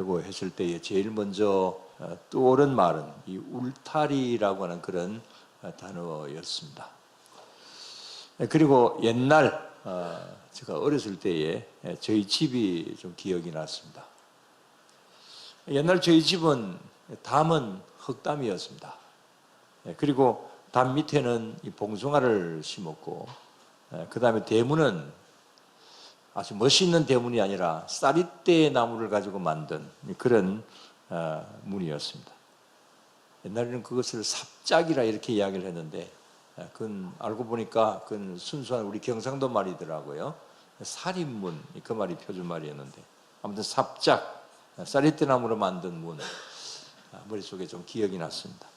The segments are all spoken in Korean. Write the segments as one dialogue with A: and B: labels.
A: 했을 때에 제일 먼저 떠오른 말은 이 울타리라고 하는 그런 단어였습니다. 그리고 옛날 제가 어렸을 때에 저희 집이 좀 기억이 났습니다. 옛날 저희 집은 담은 흙담이었습니다. 그리고 담 밑에는 이 봉숭아를 심었고, 그 다음에 대문은 아주 멋있는 대문이 아니라 쌀이대 나무를 가지고 만든 그런 문이었습니다. 옛날에는 그것을 삽짝이라 이렇게 이야기를 했는데, 그건 알고 보니까 그건 순수한 우리 경상도 말이더라고요. 살인문, 그 말이 표준말이었는데, 아무튼 삽짝, 쌀이대 나무로 만든 문, 머릿속에 좀 기억이 났습니다.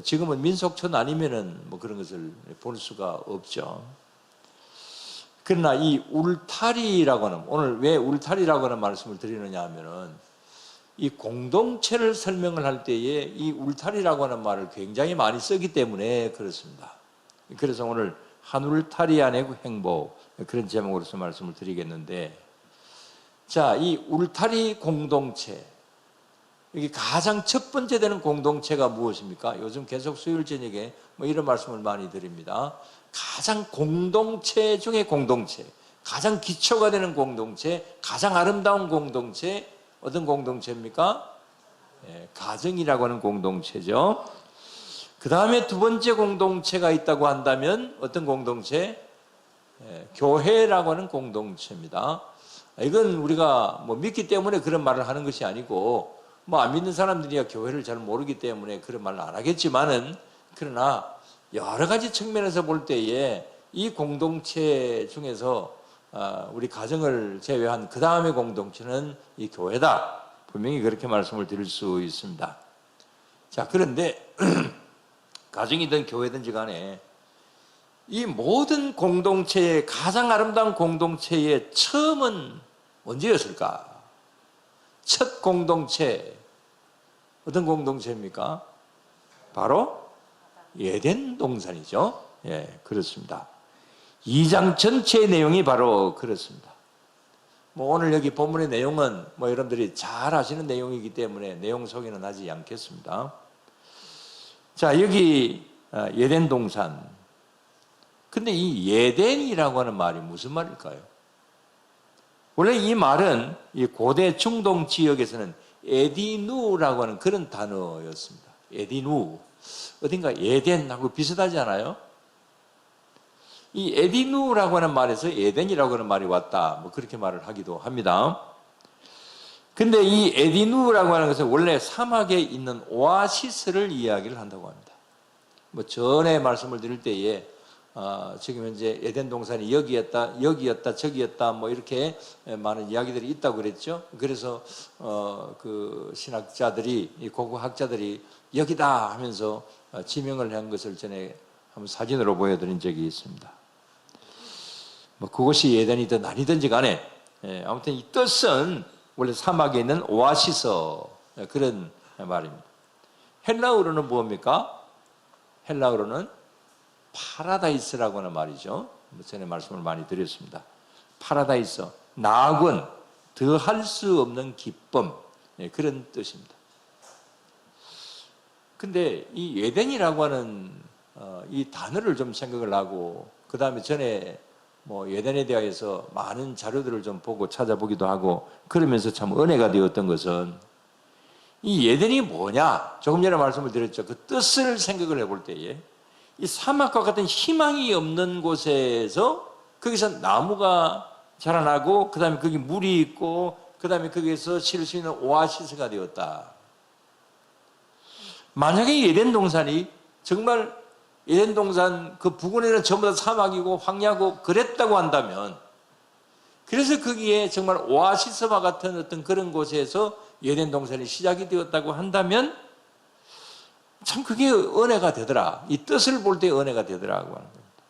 A: 지금은 민속촌 아니면은 그런 것을 볼 수가 없죠. 그러나 이 울타리라고 하는, 오늘 왜 울타리라고 하는 말씀을 드리느냐 하면은, 이 공동체를 설명을 할 때에 이 울타리라고 하는 말을 굉장히 많이 쓰기 때문에 그렇습니다. 그래서 오늘 한 울타리 안의 행복, 그런 제목으로서 말씀을 드리겠는데, 자, 이 울타리 공동체, 여기 가장 첫 번째 되는 공동체가 무엇입니까? 요즘 계속 수요일 저녁에 이런 말씀을 많이 드립니다. 가장 공동체 중에 공동체, 가장 기초가 되는 공동체, 가장 아름다운 공동체, 어떤 공동체입니까? 가정이라고 하는 공동체죠. 그 다음에 두 번째 공동체가 있다고 한다면 어떤 공동체? 교회라고 하는 공동체입니다. 이건 우리가 믿기 때문에 그런 말을 하는 것이 아니고, 안 믿는 사람들이야 교회를 잘 모르기 때문에 그런 말을 안 하겠지만은, 그러나 여러 가지 측면에서 볼 때에 이 공동체 중에서 우리 가정을 제외한 그 다음의 공동체는 이 교회다. 분명히 그렇게 말씀을 드릴 수 있습니다. 자, 그런데 가정이든 교회든지 간에 이 모든 공동체의 가장 아름다운 공동체의 처음은 언제였을까? 첫 공동체, 어떤 공동체입니까? 바로 에덴 동산이죠. 그렇습니다. 2장 전체의 내용이 바로 그렇습니다. 오늘 여기 본문의 내용은 여러분들이 잘 아시는 내용이기 때문에 내용 소개는 하지 않겠습니다. 자, 여기 에덴 동산. 근데 이 에덴이라고 하는 말이 무슨 말일까요? 원래 이 말은 이 고대 중동 지역에서는 에디누라고 하는 그런 단어였습니다. 에디누. 어딘가 에덴하고 비슷하지 않아요? 이 에디누라고 하는 말에서 에덴이라고 하는 말이 왔다. 그렇게 말을 하기도 합니다. 근데 이 에디누라고 하는 것은 원래 사막에 있는 오아시스를 이야기를 한다고 합니다. 전에 말씀을 드릴 때에 지금 현재 에덴 동산이 여기였다, 저기였다, 이렇게 많은 이야기들이 있다고 그랬죠. 그래서 그 신학자들이, 고고학자들이 여기다 하면서 지명을 한 것을 전에 한번 사진으로 보여드린 적이 있습니다. 그것이 에덴이든 아니든지 간에 아무튼 이 뜻은 원래 사막에 있는 오아시스, 그런 말입니다. 헬라어로는 뭡니까? 헬라어로는 파라다이스라고 하는 말이죠. 전에 말씀을 많이 드렸습니다. 파라다이스, 나아군, 더할 수 없는 기쁨, 그런 뜻입니다. 근데 이 에덴이라고 하는 이 단어를 좀 생각을 하고, 그 다음에 전에 에덴에 대해서 많은 자료들을 좀 보고 찾아보기도 하고, 그러면서 참 은혜가 되었던 것은, 이 에덴이 뭐냐? 조금 전에 말씀을 드렸죠. 그 뜻을 생각을 해볼 때에 이 사막과 같은 희망이 없는 곳에서 거기서 나무가 자라나고, 그 다음에 거기 물이 있고, 그 다음에 거기에서 쉴 수 있는 오아시스가 되었다. 만약에 에덴 동산이 정말 에덴 동산 그 부근에는 전부 다 사막이고 황야고 그랬다고 한다면, 그래서 거기에 정말 오아시스와 같은 어떤 그런 곳에서 에덴 동산이 시작이 되었다고 한다면 참 그게 은혜가 되더라. 이 뜻을 볼 때 은혜가 되더라고 하는 겁니다.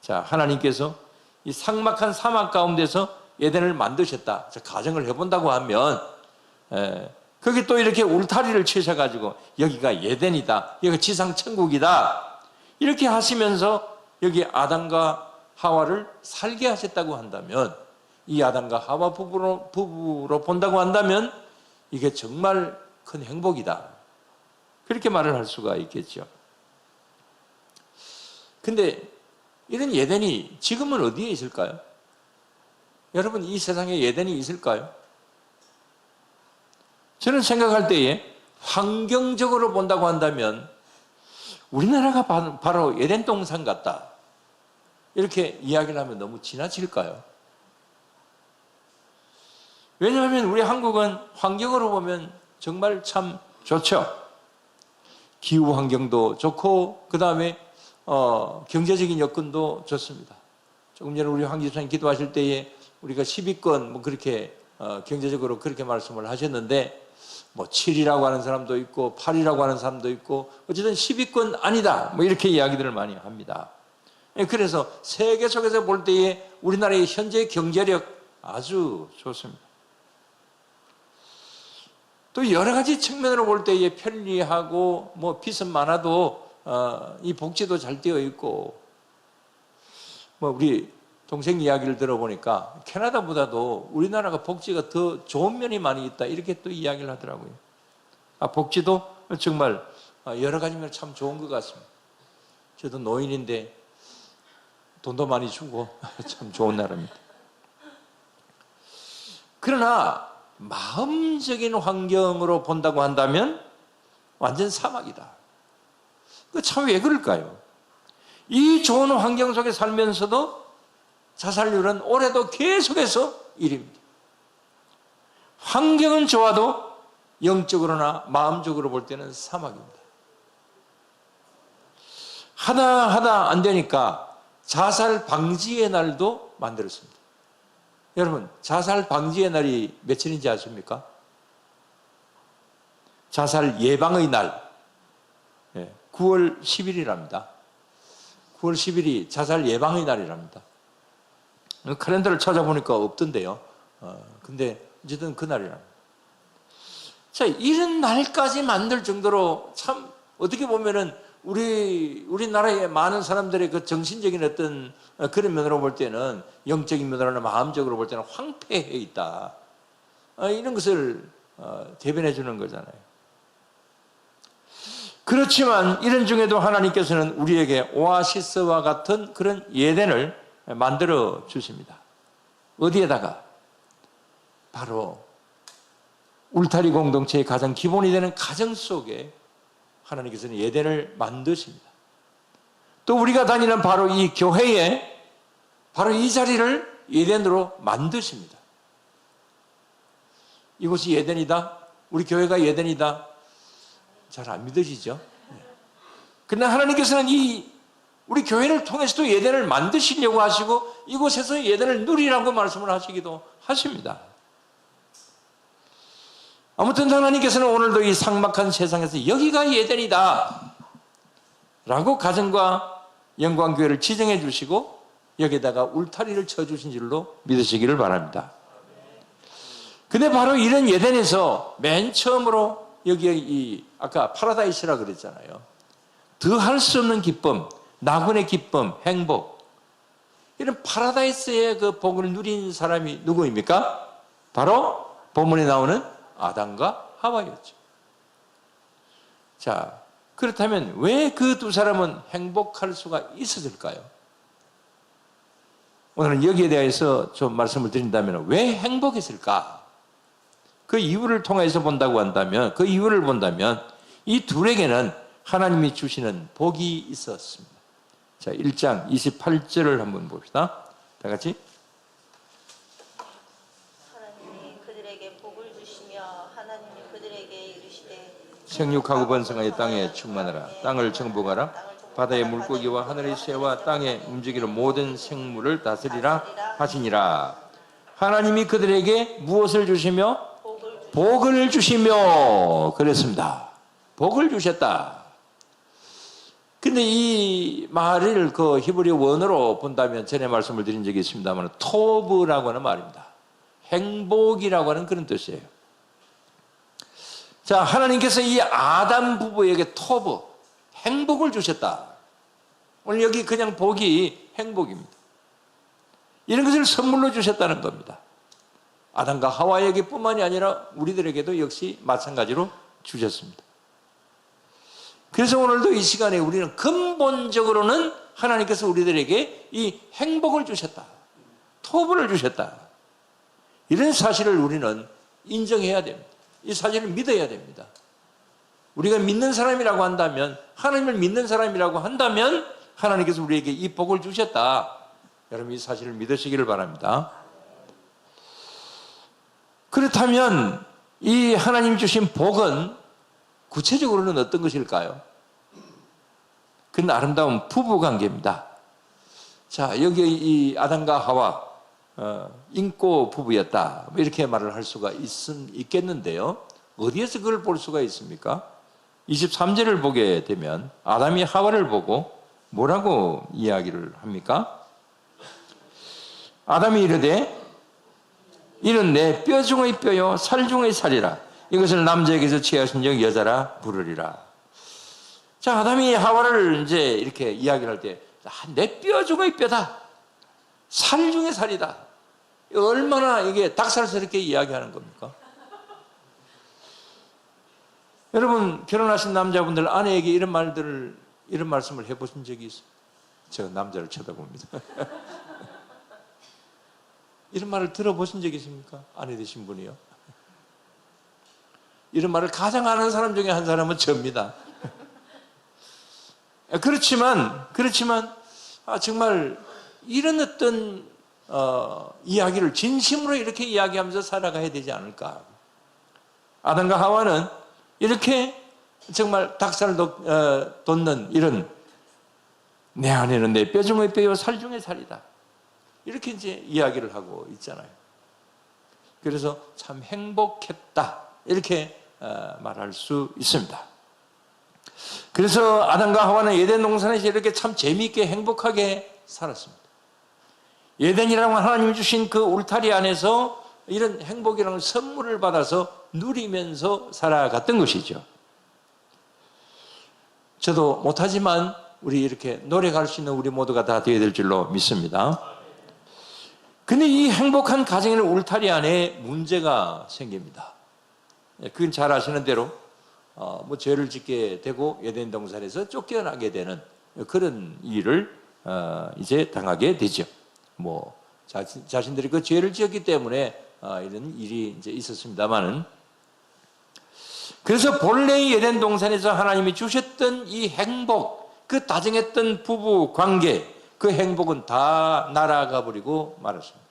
A: 자, 하나님께서 이 삭막한 사막 가운데서 에덴을 만드셨다. 자, 가정을 해본다고 하면 거기 또 이렇게 울타리를 치셔가지고 여기가 에덴이다, 여기가 지상천국이다, 이렇게 하시면서 여기 아담과 하와를 살게 하셨다고 한다면, 이 아담과 하와 부부로 본다고 한다면 이게 정말 큰 행복이다. 그렇게 말을 할 수가 있겠죠. 근데 이런 예덴이 지금은 어디에 있을까요? 여러분, 이 세상에 예덴이 있을까요? 저는 생각할 때에 환경적으로 본다고 한다면 우리나라가 바로 에덴 동산 같다. 이렇게 이야기를 하면 너무 지나칠까요? 왜냐하면 우리 한국은 환경으로 보면 정말 참 좋죠. 기후 환경도 좋고 그 다음에 경제적인 여건도 좋습니다. 조금 전에 우리 황 집사님 기도하실 때에 우리가 10위권 뭐 그렇게 경제적으로 그렇게 말씀을 하셨는데 뭐 7이라고 하는 사람도 있고 8이라고 하는 사람도 있고 어쨌든 10위권 아니다 뭐 이렇게 이야기들을 많이 합니다. 그래서 세계 속에서 볼 때에 우리나라의 현재 경제력 아주 좋습니다. 또 여러 가지 측면으로 볼 때에 편리하고 뭐 빚은 많아도 이 복지도 잘 되어 있고 뭐 우리 동생 이야기를 들어보니까 캐나다보다도 우리나라가 복지가 더 좋은 면이 많이 있다 이렇게 또 이야기를 하더라고요. 복지도 정말 여러 가지면 참 좋은 것 같습니다. 저도 노인인데 돈도 많이 주고 참 좋은 나라입니다. 그러나 마음적인 환경으로 본다고 한다면 완전 사막이다. 그 참 왜 그럴까요? 이 좋은 환경 속에 살면서도 자살률은 올해도 계속해서 1위입니다. 환경은 좋아도 영적으로나 마음적으로 볼 때는 사막입니다. 하다 안 되니까 자살 방지의 날도 만들었습니다. 여러분, 자살 방지의 날이 며칠인지 아십니까? 자살 예방의 날 9월 10일이랍니다. 9월 10일이 자살 예방의 날이랍니다. 칼렌더를 찾아보니까 없던데요. 근데 어쨌든 그날이랍니다. 자, 이런 날까지 만들 정도로 참 어떻게 보면은 우리나라의 많은 사람들의 그 정신적인 어떤 그런 면으로 볼 때는 영적인 면으로나 마음적으로 볼 때는 황폐해 있다. 이런 것을 대변해 주는 거잖아요. 그렇지만 이런 중에도 하나님께서는 우리에게 오아시스와 같은 그런 예덴을 만들어 주십니다. 어디에다가? 바로 울타리 공동체의 가장 기본이 되는 가정 속에 하나님께서는 예덴을 만드십니다. 또 우리가 다니는 바로 이 교회에 바로 이 자리를 예덴으로 만드십니다. 이곳이 예덴이다? 우리 교회가 예덴이다? 잘 안 믿어지죠? 그러나 하나님께서는 우리 교회를 통해서도 예덴을 만드시려고 하시고 이곳에서 예덴을 누리라고 말씀을 하시기도 하십니다. 아무튼 하나님께서는 오늘도 이 삭막한 세상에서 여기가 예덴이다 라고 가정과 영광교회를 지정해 주시고 여기다가 울타리를 쳐주신 줄로 믿으시기를 바랍니다. 근데 바로 이런 예덴에서 맨 처음으로 여기에 아까 파라다이스라 그랬잖아요. 더할 수 없는 기쁨, 낙원의 기쁨, 행복, 이런 파라다이스의 그 복을 누린 사람이 누구입니까? 바로 본문에 나오는 아담과 하와였죠. 자, 그렇다면 왜 그 두 사람은 행복할 수가 있었을까요? 오늘은 여기에 대해서 좀 말씀을 드린다면 왜 행복했을까? 그 이유를 통해서 본다고 한다면, 그 이유를 본다면 이 둘에게는 하나님이 주시는 복이 있었습니다. 자, 1장 28절을 한번 봅시다. 다 같이.
B: 하나님이 그들에게 복을 주시며 하나님이 그들에게 이르시되
A: 생육하고 번성하여 땅에 충만하라. 땅을 정복하라. 바다의 물고기와 하늘의 새와 땅에 움직이는 모든 생물을 다스리라 하시니라. 하나님이 그들에게 무엇을 주시며? 복을 주시며 그랬습니다. 복을 주셨다. 근데 이 말을 그 히브리 원어로 본다면 전에 말씀을 드린 적이 있습니다만 토브라고 하는 말입니다. 행복이라고 하는 그런 뜻이에요. 자, 하나님께서 이 아담 부부에게 토브, 행복을 주셨다. 오늘 여기 그냥 복이 행복입니다. 이런 것을 선물로 주셨다는 겁니다. 아담과 하와에게뿐만이 아니라 우리들에게도 역시 마찬가지로 주셨습니다. 그래서 오늘도 이 시간에 우리는 근본적으로는 하나님께서 우리들에게 이 행복을 주셨다, 토부를 주셨다, 이런 사실을 우리는 인정해야 됩니다. 이 사실을 믿어야 됩니다. 우리가 믿는 사람이라고 한다면, 하나님을 믿는 사람이라고 한다면 하나님께서 우리에게 이 복을 주셨다. 여러분 이 사실을 믿으시기를 바랍니다. 그렇다면 이 하나님 주신 복은 구체적으로는 어떤 것일까요? 그건 아름다운 부부관계입니다. 자, 여기 이 아담과 하와 인고 부부였다, 이렇게 말을 할 수가 있겠는데요. 어디에서 그걸 볼 수가 있습니까? 23절을 보게 되면 아담이 하와를 보고 뭐라고 이야기를 합니까? 아담이 이르되 이는 내 뼈 중의 뼈요 살 중의 살이라. 이것을 남자에게서 취하신 적 여자라 부르리라. 자, 아담이 하와를 이제 이렇게 이야기를 할 때 내 뼈 중의 뼈다, 살 중의 살이다. 얼마나 이게 닭살스럽게 이야기하는 겁니까? 여러분 결혼하신 남자분들 아내에게 이런 말씀을 해보신 적이 있어요? 제가 남자를 쳐다봅니다. 이런 말을 들어보신 적이 있습니까? 아내 되신 분이요. 이런 말을 가장 아는 사람 중에 한 사람은 저입니다. 그렇지만 정말 이런 어떤 이야기를 진심으로 이렇게 이야기하면서 살아가야 되지 않을까. 아담과 하와는 이렇게 정말 닭살 돋는 이런, 내 안에는 내 뼈 중의 뼈요 살 중의 살이다, 이렇게 이제 이야기를 하고 있잖아요. 그래서 참 행복했다, 이렇게 말할 수 있습니다. 그래서 아담과 하와는 에덴 동산에서 이렇게 참 재미있게 행복하게 살았습니다. 에덴이라고 하나님이 주신 그 울타리 안에서 이런 행복이라는 선물을 받아서 누리면서 살아갔던 것이죠. 저도 못하지만 우리 이렇게 노력할 수 있는 우리 모두가 다 되어야 될 줄로 믿습니다. 근데 이 행복한 가정의 울타리 안에 문제가 생깁니다. 그건 잘 아시는 대로 죄를 짓게 되고 에덴 동산에서 쫓겨나게 되는 그런 일을 이제 당하게 되죠. 자신들이 그 죄를 지었기 때문에 이런 일이 이제 있었습니다만은, 그래서 본래의 에덴 동산에서 하나님이 주셨던 이 행복, 그 다정했던 부부 관계, 그 행복은 다 날아가 버리고 말았습니다.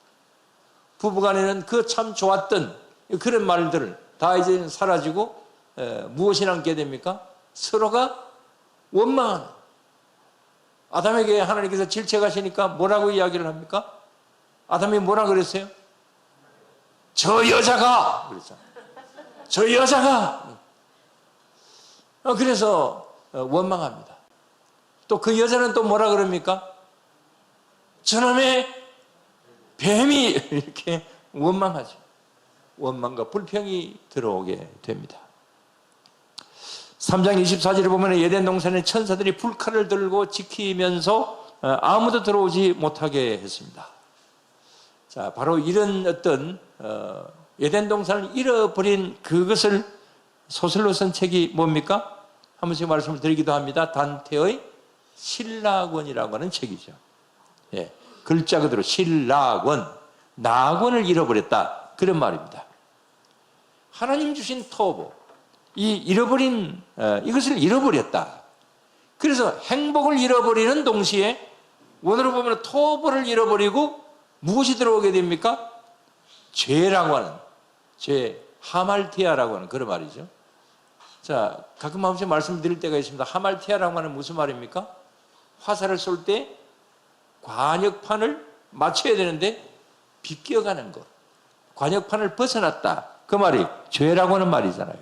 A: 부부간에는 그 참 좋았던 그런 말들을 다 이제 사라지고 무엇이 남게 됩니까? 서로가 원망하는. 아담에게 하나님께서 질책하시니까 뭐라고 이야기를 합니까? 아담이 뭐라 그랬어요? 저 여자가 그랬잖아요. 저 여자가. 그래서 원망합니다. 또 그 여자는 또 뭐라 그럽니까? 저놈의 뱀이, 이렇게 원망하죠. 원망과 불평이 들어오게 됩니다. 3장 24절에 보면 에덴 동산에 천사들이 불칼을 들고 지키면서 아무도 들어오지 못하게 했습니다. 자, 바로 이런 어떤 에덴 동산을 잃어버린 그것을 소설로 쓴 책이 뭡니까? 한 번씩 말씀을 드리기도 합니다. 단테의 신라권이라고 하는 책이죠. 예, 글자 그대로 신라권, 낙원을 잃어버렸다, 그런 말입니다. 하나님 주신 토부, 이 잃어버린 이것을 잃어버렸다. 그래서 행복을 잃어버리는 동시에 원어로 보면 토부를 잃어버리고 무엇이 들어오게 됩니까? 죄라고 하는, 죄, 하말티아라고 하는 그런 말이죠. 자, 가끔 한 번씩 말씀드릴 때가 있습니다. 하말티아라고 하는 무슨 말입니까? 화살을 쏠 때 관역판을 맞춰야 되는데 비껴가는 것, 관역판을 벗어났다, 그 말이 죄라고 하는 말이잖아요.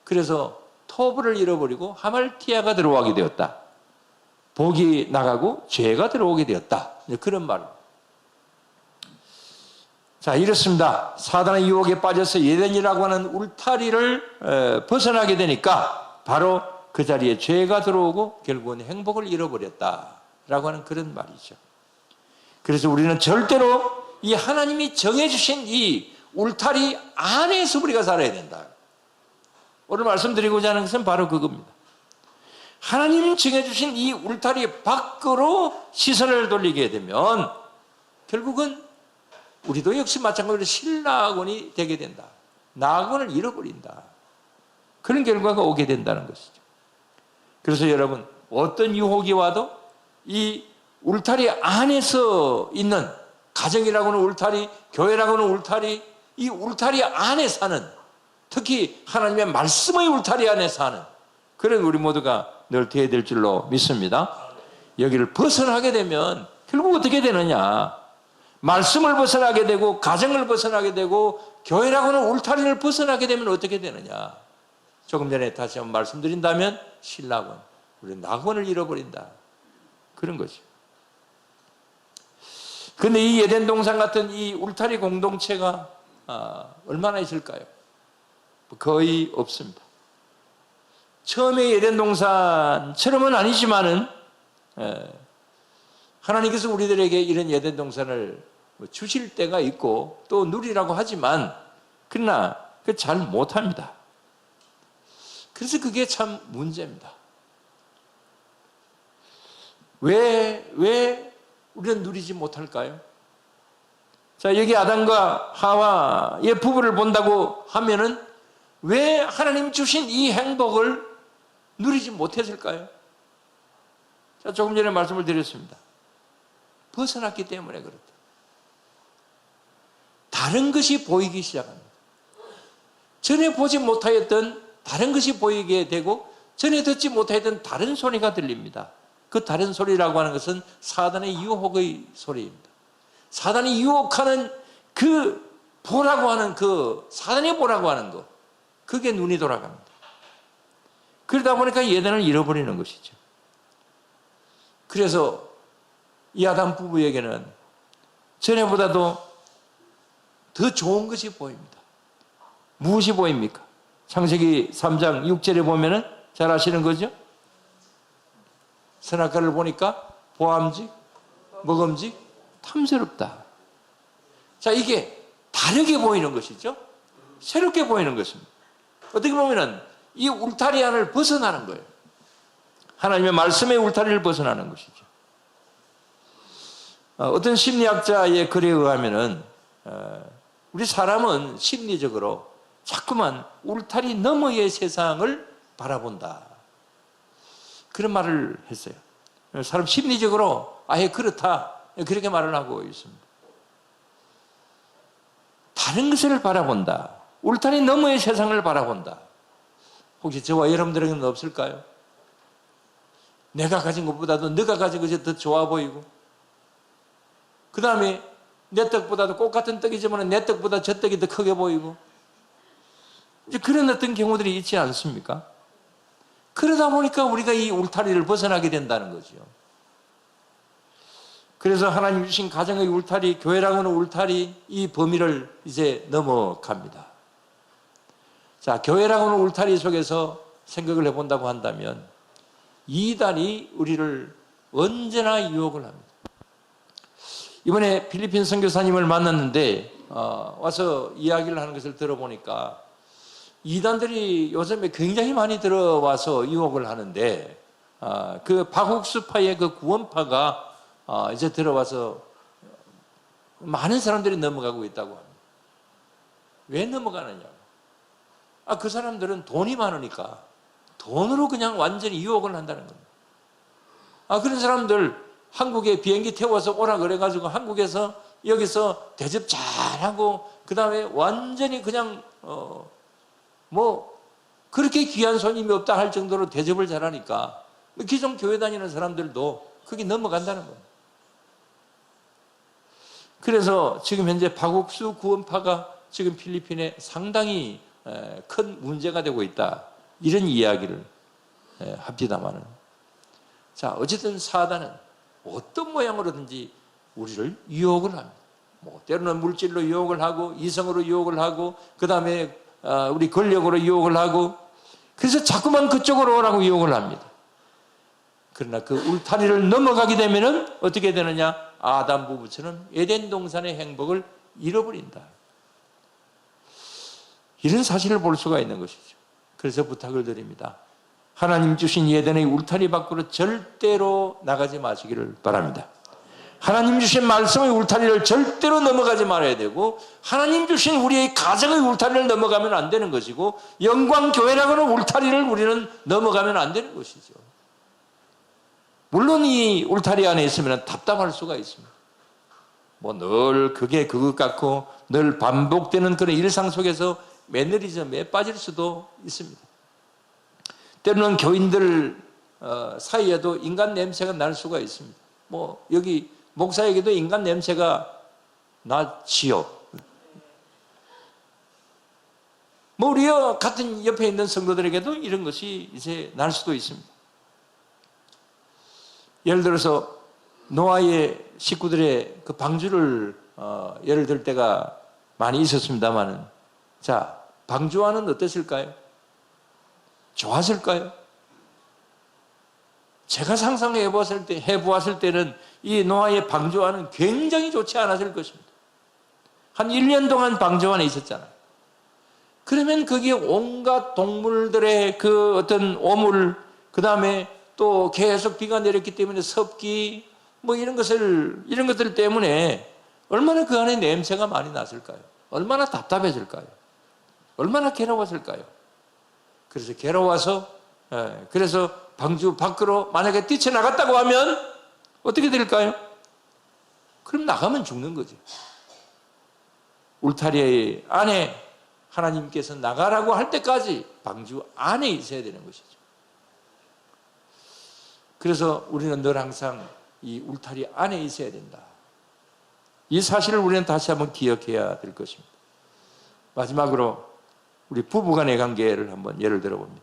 A: 그래서 토부를 잃어버리고 하말티아가 들어오게 되었다. 복이 나가고 죄가 들어오게 되었다, 그런 말입니다. 자, 이렇습니다. 사단의 유혹에 빠져서 에덴이라고 하는 울타리를 벗어나게 되니까 바로 그 자리에 죄가 들어오고 결국은 행복을 잃어버렸다라고 하는 그런 말이죠. 그래서 우리는 절대로 이 하나님이 정해주신 이 울타리 안에서 우리가 살아야 된다. 오늘 말씀드리고자 하는 것은 바로 그겁니다. 하나님이 정해주신 이 울타리 밖으로 시선을 돌리게 되면 결국은 우리도 역시 마찬가지로 신라곤이 되게 된다. 나곤을 잃어버린다. 그런 결과가 오게 된다는 것이죠. 그래서 여러분, 어떤 유혹이 와도 이 울타리 안에서 있는, 가정이라고는 울타리, 교회라고는 울타리, 이 울타리 안에 사는, 특히 하나님의 말씀의 울타리 안에 사는 그런 우리 모두가 늘 되어야 될 줄로 믿습니다. 여기를 벗어나게 되면 결국 어떻게 되느냐? 말씀을 벗어나게 되고 가정을 벗어나게 되고 교회라고는 울타리를 벗어나게 되면 어떻게 되느냐? 조금 전에 다시 한번 말씀드린다면 신라곤, 우리 나곤을 잃어버린다. 그런 거죠. 그런데 이 에덴 동산 같은 이 울타리 공동체가 얼마나 있을까요? 거의 없습니다. 처음에 에덴 동산처럼은 아니지만은 하나님께서 우리들에게 이런 에덴 동산을 주실 때가 있고 또 누리라고 하지만 그러나 잘 못합니다. 그래서 그게 참 문제입니다. 왜 우리는 누리지 못할까요? 자, 여기 아담과 하와의 부부를 본다고 하면은 왜 하나님 주신 이 행복을 누리지 못했을까요? 자, 조금 전에 말씀을 드렸습니다. 벗어났기 때문에 그렇다. 다른 것이 보이기 시작합니다. 전에 보지 못하였던 다른 것이 보이게 되고 전에 듣지 못하였던 다른 소리가 들립니다. 그 다른 소리라고 하는 것은 사단의 유혹의 소리입니다. 사단이 유혹하는 그 보라고 하는 그 사단이 보라고 하는 것, 그게 눈이 돌아갑니다. 그러다 보니까 예단을 잃어버리는 것이죠. 그래서 이 아담 부부에게는 전에보다도 더 좋은 것이 보입니다. 무엇이 보입니까? 창세기 3장 6절에 보면은 잘 아시는 거죠? 선악과를 보니까 보암직, 먹음직, 탐스럽다. 자, 이게 다르게 보이는 것이죠. 새롭게 보이는 것입니다. 어떻게 보면은 이 울타리 안을 벗어나는 거예요. 하나님의 말씀의 울타리를 벗어나는 것이죠. 어떤 심리학자의 글에 의하면은 우리 사람은 심리적으로 자꾸만 울타리 너머의 세상을 바라본다. 그런 말을 했어요. 사람 심리적으로 아예 그렇다. 그렇게 말을 하고 있습니다. 다른 것을 바라본다. 울타리 너머의 세상을 바라본다. 혹시 저와 여러분들에게는 없을까요? 내가 가진 것보다도 네가 가진 것이 더 좋아 보이고 그 다음에 내 떡보다도 꽃 같은 떡이지만 내 떡보다 저 떡이 더 크게 보이고 이제 그런 어떤 경우들이 있지 않습니까? 그러다 보니까 우리가 이 울타리를 벗어나게 된다는 거죠. 그래서 하나님 주신 가정의 울타리, 교회라고 하는 울타리, 이 범위를 이제 넘어갑니다. 자, 교회라고 하는 울타리 속에서 생각을 해본다고 한다면 이단이 우리를 언제나 유혹을 합니다. 이번에 필리핀 선교사님을 만났는데 와서 이야기를 하는 것을 들어보니까 이단들이 요즘에 굉장히 많이 들어와서 유혹을 하는데 그 박옥수파의 그 구원파가 이제 들어와서 많은 사람들이 넘어가고 있다고 합니다. 왜 넘어가느냐? 그 사람들은 돈이 많으니까 돈으로 그냥 완전히 유혹을 한다는 겁니다. 그런 사람들 한국에 비행기 태워서 오라 그래가지고 한국에서 여기서 대접 잘하고 그 다음에 완전히 그냥 뭐 그렇게 귀한 손님이 없다 할 정도로 대접을 잘하니까 기존 교회 다니는 사람들도 거기 넘어간다는 겁니다. 그래서 지금 현재 박옥수 구원파가 지금 필리핀에 상당히 큰 문제가 되고 있다. 이런 이야기를 합니다마는. 자, 어쨌든 사단은 어떤 모양으로든지 우리를 유혹을 합니다. 뭐 때로는 물질로 유혹을 하고 이성으로 유혹을 하고 그 다음에 우리 권력으로 유혹을 하고 그래서 자꾸만 그쪽으로 오라고 유혹을 합니다. 그러나 그 울타리를 넘어가게 되면은 어떻게 되느냐? 아담 부부처럼 에덴 동산의 행복을 잃어버린다. 이런 사실을 볼 수가 있는 것이죠. 그래서 부탁을 드립니다. 하나님 주신 예전의 울타리 밖으로 절대로 나가지 마시기를 바랍니다. 하나님 주신 말씀의 울타리를 절대로 넘어가지 말아야 되고, 하나님 주신 우리의 가정의 울타리를 넘어가면 안 되는 것이고, 영광교회라고 하는 울타리를 우리는 넘어가면 안 되는 것이죠. 물론 이 울타리 안에 있으면 답답할 수가 있습니다. 뭐 늘 그게 그것 같고 늘 반복되는 그런 일상 속에서 매너리즘에 빠질 수도 있습니다. 때로는 교인들 사이에도 인간 냄새가 날 수가 있습니다. 뭐 여기 목사에게도 인간 냄새가 나지요. 뭐 우리와 같은 옆에 있는 성도들에게도 이런 것이 이제 날 수도 있습니다. 예를 들어서 노아의 식구들의 그 방주를 예를 들 때가 많이 있었습니다만은, 자, 방주와는 어땠을까요? 좋았을까요? 제가 상상해 보았을 때는 이 노아의 방주와는 굉장히 좋지 않았을 것입니다. 한 1년 동안 방주 안에 있었잖아요. 그러면 거기에 온갖 동물들의 그 어떤 오물, 그 다음에 또 계속 비가 내렸기 때문에 습기, 뭐 이런 것들 때문에 얼마나 그 안에 냄새가 많이 났을까요? 얼마나 답답해질까요? 얼마나 괴로웠을까요? 그래서 괴로워서, 그래서 방주 밖으로 만약에 뛰쳐나갔다고 하면 어떻게 될까요? 그럼 나가면 죽는 거죠. 울타리 안에 하나님께서 나가라고 할 때까지 방주 안에 있어야 되는 것이죠. 그래서 우리는 늘 항상 이 울타리 안에 있어야 된다. 이 사실을 우리는 다시 한번 기억해야 될 것입니다. 마지막으로 우리 부부간의 관계를 한번 예를 들어봅니다.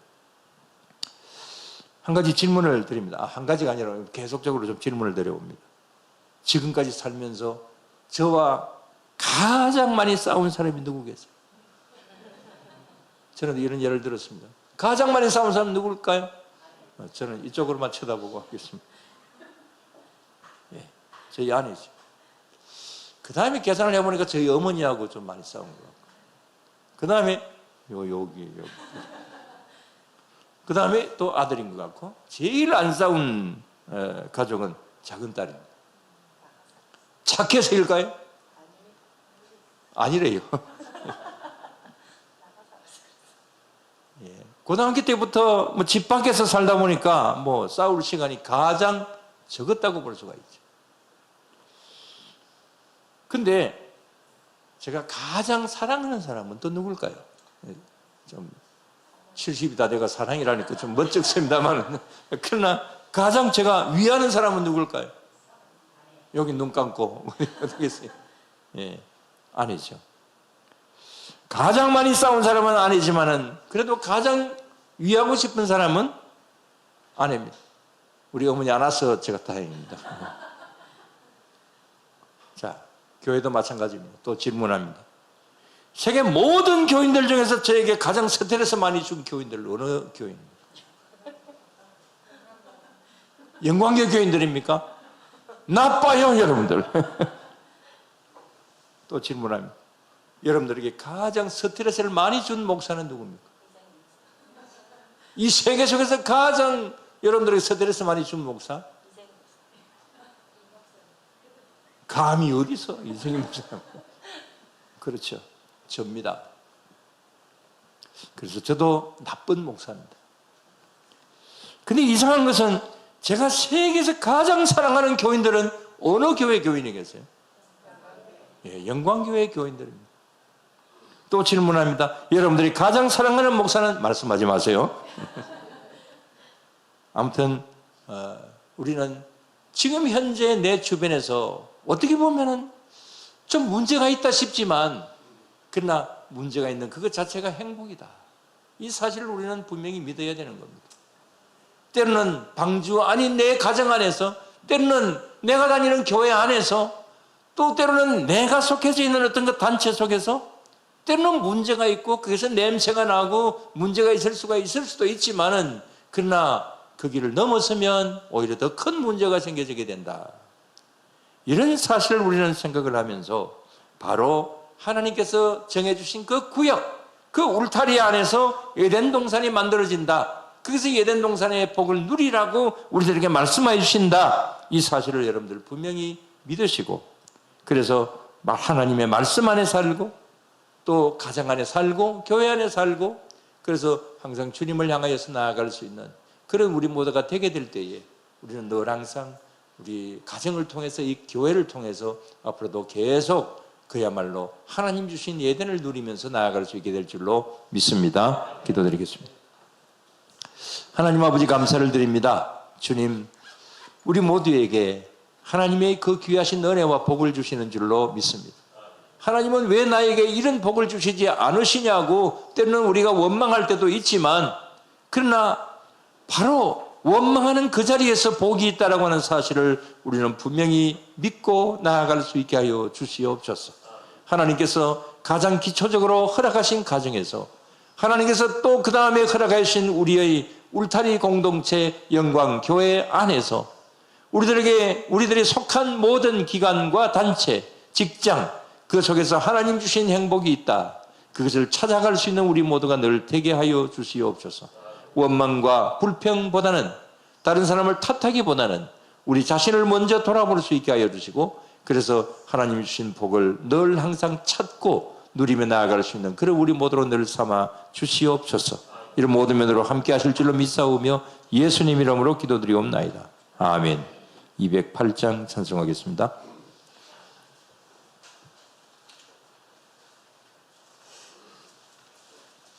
A: 한 가지 질문을 드립니다. 한 가지가 아니라 계속적으로 좀 질문을 드려봅니다. 지금까지 살면서 저와 가장 많이 싸운 사람이 누구겠어요? 저는 이런 예를 들었습니다. 가장 많이 싸운 사람은 누굴까요? 저는 이쪽으로만 쳐다보고 하겠습니다. 예, 저희 아내죠. 그 다음에 계산을 해보니까 저희 어머니하고 좀 많이 싸운 것 같고, 그 다음에 여기. 그 다음에 또 아들인 것 같고, 제일 안 싸운 가족은 작은 딸입니다. 착해서일까요? 아니래요. 예. 고등학교 때부터 뭐 집 밖에서 살다 보니까 뭐 싸울 시간이 가장 적었다고 볼 수가 있죠. 근데 제가 가장 사랑하는 사람은 또 누굴까요? 좀 70이 다 돼가 사랑이라니까 좀 멋쩍습니다만, 그러나 가장 제가 위하는 사람은 누굴까요? 여기 눈 감고 어떻게 했어요? 예, 아니죠. 가장 많이 싸운 사람은 아니지만은 그래도 가장 위하고 싶은 사람은 아내입니다. 우리 어머니 안 와서 제가 다행입니다. 자, 교회도 마찬가지입니다. 또 질문합니다. 세계 모든 교인들 중에서 저에게 가장 스트레스 많이 준 교인들 어느 교인입니까? 영광교 교인들입니까? 나빠요, 여러분들. 또 질문합니다. 여러분들에게 가장 스트레스를 많이 준 목사는 누굽니까? 이 세계 속에서 가장 여러분들에게 스트레스 많이 준 목사? 감히 어디서 이승희 목사? 그렇죠. 접니다. 그래서 저도 나쁜 목사입니다. 근데 이상한 것은 제가 세계에서 가장 사랑하는 교인들은 어느 교회 교인이겠어요? 예, 영광교회 교인들입니다. 또 질문합니다. 여러분들이 가장 사랑하는 목사는 말씀하지 마세요. 아무튼 우리는 지금 현재 내 주변에서 어떻게 보면은 좀 문제가 있다 싶지만, 그러나 문제가 있는 그것 자체가 행복이다. 이 사실을 우리는 분명히 믿어야 되는 겁니다. 때로는 방주 아닌 내 가정 안에서, 때로는 내가 다니는 교회 안에서, 또 때로는 내가 속해져 있는 어떤 그 단체 속에서 때로는 문제가 있고 그것은 냄새가 나고 문제가 있을 수도 있지만은, 그러나 그 길을 넘어서면 오히려 더 큰 문제가 생겨지게 된다. 이런 사실을 우리는 생각을 하면서 바로 하나님께서 정해주신 그 구역, 그 울타리 안에서 에덴 동산이 만들어진다. 그래서 에덴 동산의 복을 누리라고 우리들에게 말씀해 주신다. 이 사실을 여러분들 분명히 믿으시고, 그래서 하나님의 말씀 안에 살고 또 가정 안에 살고 교회 안에 살고, 그래서 항상 주님을 향하여서 나아갈 수 있는 그런 우리 모두가 되게 될 때에 우리는 늘 항상 우리 가정을 통해서 이 교회를 통해서 앞으로도 계속 그야말로 하나님 주신 예den을 누리면서 나아갈 수 있게 될 줄로 믿습니다. 기도드리겠습니다. 하나님 아버지, 감사를 드립니다. 주님, 우리 모두에게 하나님의 그 귀하신 은혜와 복을 주시는 줄로 믿습니다. 하나님은 왜 나에게 이런 복을 주시지 않으시냐고 때로는 우리가 원망할 때도 있지만, 그러나 바로 원망하는 그 자리에서 복이 있다라고 하는 사실을 우리는 분명히 믿고 나아갈 수 있게 하여 주시옵소서. 하나님께서 가장 기초적으로 허락하신 가정에서, 하나님께서 또 그 다음에 허락하신 우리의 울타리 공동체 영광 교회 안에서 우리들이 속한 모든 기관과 단체, 직장, 그 속에서 하나님 주신 행복이 있다. 그것을 찾아갈 수 있는 우리 모두가 늘 되게 하여 주시옵소서. 원망과 불평보다는, 다른 사람을 탓하기보다는 우리 자신을 먼저 돌아볼 수 있게 하여 주시고, 그래서 하나님 주신 복을 늘 항상 찾고 누리며 나아갈 수 있는 그런 우리 모두로 늘 삼아 주시옵소서. 이런 모든 면으로 함께 하실 줄로 믿사오며 예수님 이름으로 기도드리옵나이다. 아멘. 208장 찬송하겠습니다.